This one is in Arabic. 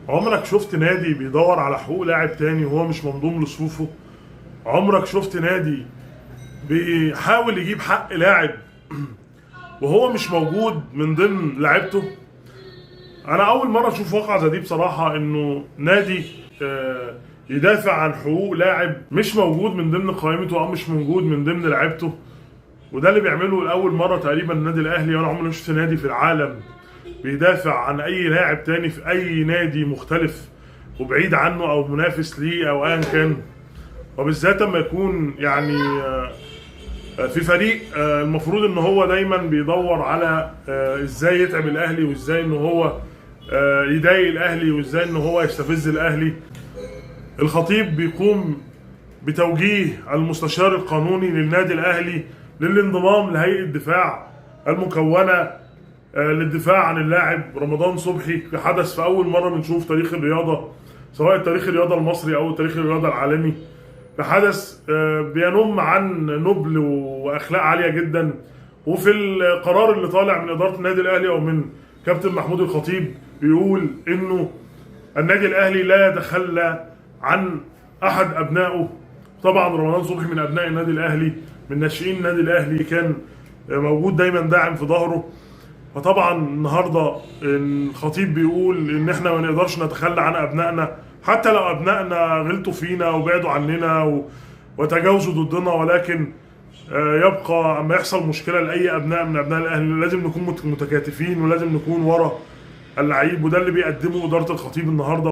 عمرك شفت نادي بيدور على حقوق لاعب تاني وهو مش منضوم لصفوفه؟ عمرك شفت نادي بيحاول يجيب حق لاعب وهو مش موجود من ضمن لعيبته؟ انا اول مره اشوف واقعه زي دي بصراحه، انه نادي يدافع عن حقوق لاعب مش موجود من ضمن قائمته او مش موجود من ضمن لعيبته. وده اللي بيعمله لاول مره تقريبا النادي الاهلي، وانا عمري ما شفت نادي في العالم بيدافع عن اي لاعب تاني في اي نادي مختلف وبعيد عنه او منافس ليه او ايا كان، وبالذات لما يكون يعني في فريق المفروض ان هو دايما بيدور على ازاي يتعب الاهلي، وازاي ان هو يضايق الاهلي، وازاي ان هو يستفز الاهلي. الخطيب بيقوم بتوجيه المستشار القانوني للنادي الاهلي للانضمام لهيئه الدفاع المكونه للدفاع عن اللاعب رمضان صبحي، كحدث في اول مره بنشوف تاريخ الرياضه، سواء تاريخ الرياضه المصري او تاريخ الرياضه العالمي، كحدث بينم عن نبل واخلاق عاليه جدا. وفي القرار اللي طالع من اداره النادي الاهلي او من كابتن محمود الخطيب بيقول انه النادي الاهلي لا يتخلى عن احد ابنائه. طبعا رمضان صبحي من ابناء النادي الاهلي، من ناشئين النادي الاهلي، كان موجود دايما داعم في ظهره. فطبعا النهارده الخطيب بيقول ان احنا ما نقدرش نتخلى عن ابنائنا، حتى لو ابنائنا غلطوا فينا وبعدوا عننا وتجاوزوا ضدنا، ولكن يبقى اما يحصل مشكله لاي ابناء من ابناء الاهلي لازم نكون متكاتفين ولازم نكون ورا اللعيب. وده اللي بيقدمه اداره الخطيب النهارده.